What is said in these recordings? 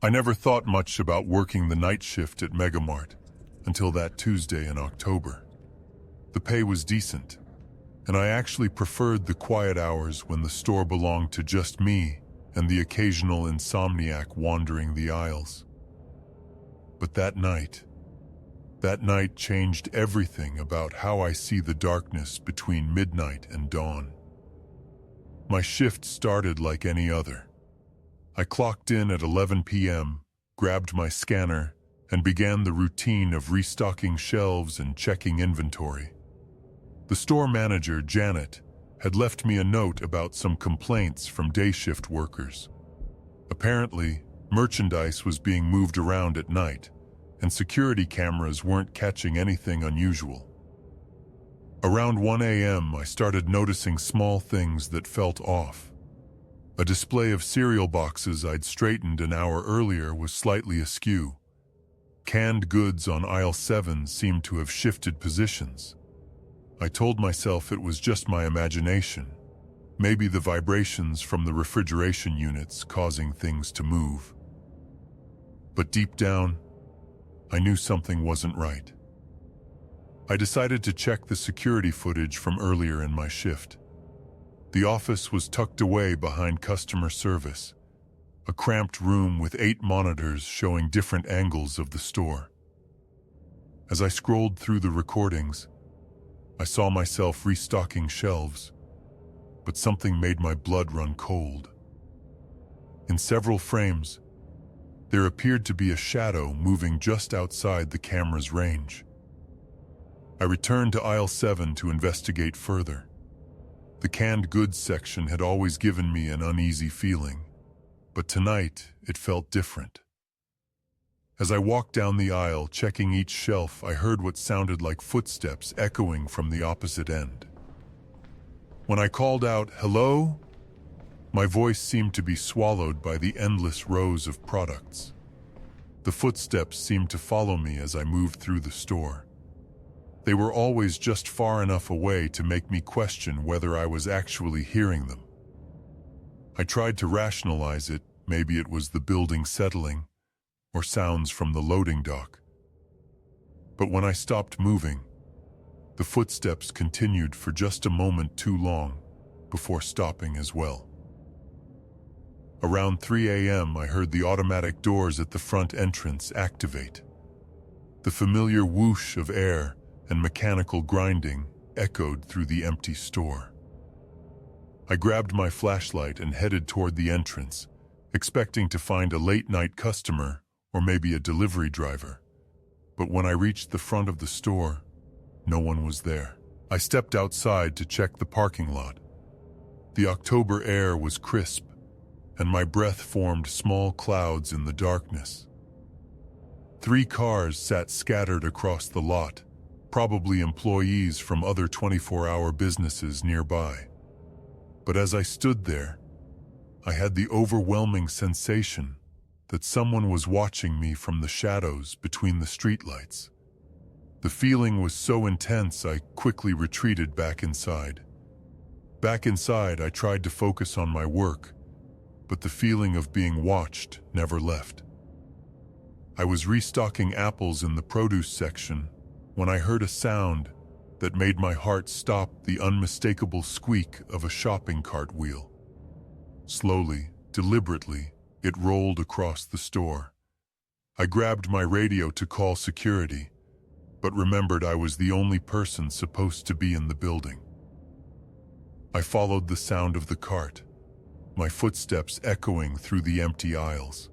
I never thought much about working the night shift at Megamart until that Tuesday in October. The pay was decent, and I actually preferred the quiet hours when the store belonged to just me and the occasional insomniac wandering the aisles. But that night changed everything about how I see the darkness between midnight and dawn. My shift started like any other. I clocked in at 11 p.m., grabbed my scanner, and began the routine of restocking shelves and checking inventory. The store manager, Janet, had left me a note about some complaints from day shift workers. Apparently, merchandise was being moved around at night, and security cameras weren't catching anything unusual. Around 1 a.m., I started noticing small things that felt off. A display of cereal boxes I'd straightened an hour earlier was slightly askew. Canned goods on aisle 7 seemed to have shifted positions. I told myself it was just my imagination, maybe the vibrations from the refrigeration units causing things to move. But deep down, I knew something wasn't right. I decided to check the security footage from earlier in my shift. The office was tucked away behind customer service, a cramped room with 8 monitors showing different angles of the store. As I scrolled through the recordings, I saw myself restocking shelves, but something made my blood run cold. In several frames, there appeared to be a shadow moving just outside the camera's range. I returned to aisle 7 to investigate further. The canned goods section had always given me an uneasy feeling, but tonight it felt different. As I walked down the aisle, checking each shelf, I heard what sounded like footsteps echoing from the opposite end. When I called out, "Hello?" my voice seemed to be swallowed by the endless rows of products. The footsteps seemed to follow me as I moved through the store. They were always just far enough away to make me question whether I was actually hearing them. I tried to rationalize it, maybe it was the building settling, or sounds from the loading dock. But when I stopped moving, the footsteps continued for just a moment too long before stopping as well. Around 3 a.m., I heard the automatic doors at the front entrance activate. The familiar whoosh of air and mechanical grinding echoed through the empty store. I grabbed my flashlight and headed toward the entrance, expecting to find a late-night customer or maybe a delivery driver. But when I reached the front of the store, no one was there. I stepped outside to check the parking lot. The October air was crisp, and my breath formed small clouds in the darkness. 3 cars sat scattered across the lot, probably employees from other 24-hour businesses nearby. But as I stood there, I had the overwhelming sensation that someone was watching me from the shadows between the streetlights. The feeling was so intense I quickly retreated back inside. Back inside, I tried to focus on my work, but the feeling of being watched never left. I was restocking apples in the produce section when I heard a sound that made my heart stop, the unmistakable squeak of a shopping cart wheel. Slowly, deliberately, it rolled across the store. I grabbed my radio to call security, but remembered I was the only person supposed to be in the building. I followed the sound of the cart, my footsteps echoing through the empty aisles.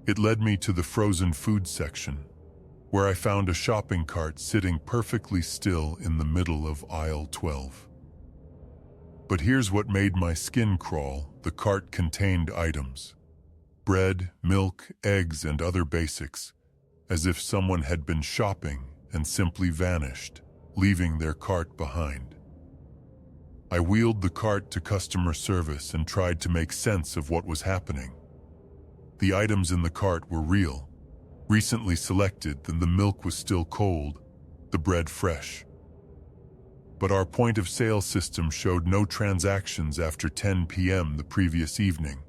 It led me to the frozen food section, where I found a shopping cart sitting perfectly still in the middle of aisle 12. But here's what made my skin crawl. The cart contained items: bread, milk, eggs, and other basics, as if someone had been shopping and simply vanished, leaving their cart behind. I wheeled the cart to customer service and tried to make sense of what was happening. The items in the cart were real, recently selected, and the milk was still cold, the bread fresh. But our point-of-sale system showed no transactions after 10 p.m. the previous evening.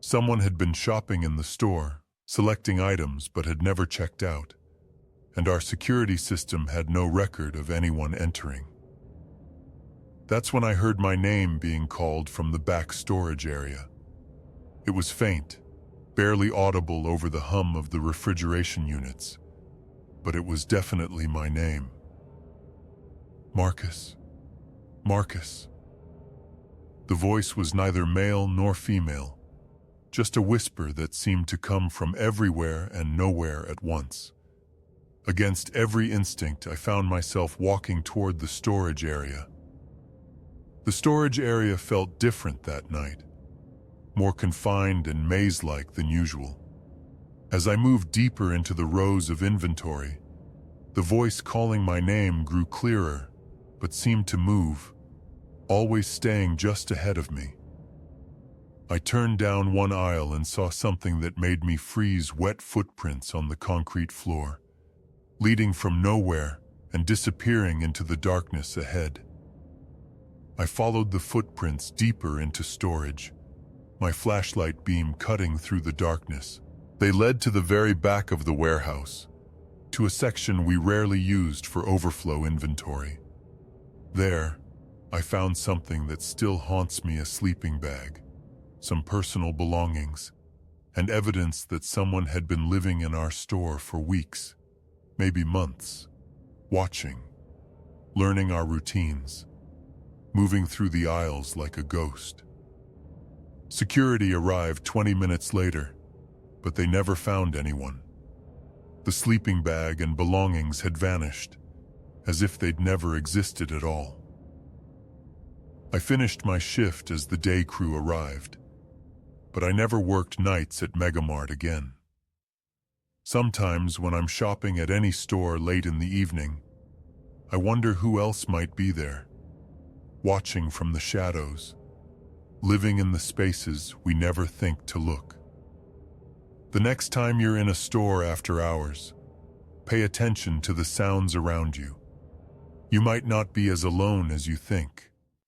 Someone had been shopping in the store, selecting items but had never checked out, and our security system had no record of anyone entering. That's when I heard my name being called from the back storage area. It was faint, barely audible over the hum of the refrigeration units, but it was definitely my name. Marcus. Marcus. The voice was neither male nor female, just a whisper that seemed to come from everywhere and nowhere at once. Against every instinct, I found myself walking toward the storage area. The storage area felt different that night, more confined and maze-like than usual. As I moved deeper into the rows of inventory, the voice calling my name grew clearer, but seemed to move, always staying just ahead of me. I turned down one aisle and saw something that made me freeze, wet footprints on the concrete floor, leading from nowhere and disappearing into the darkness ahead. I followed the footprints deeper into storage, my flashlight beam cutting through the darkness. They led to the very back of the warehouse, to a section we rarely used for overflow inventory. There, I found something that still haunts me, a sleeping bag, some personal belongings, and evidence that someone had been living in our store for weeks, maybe months, watching, learning our routines, moving through the aisles like a ghost. Security arrived 20 minutes later, but they never found anyone. The sleeping bag and belongings had vanished, as if they'd never existed at all. I finished my shift as the day crew arrived, but I never worked nights at Megamart again. Sometimes when I'm shopping at any store late in the evening, I wonder who else might be there, watching from the shadows, living in the spaces we never think to look. The next time you're in a store after hours, pay attention to the sounds around you. You might not be as alone as you think.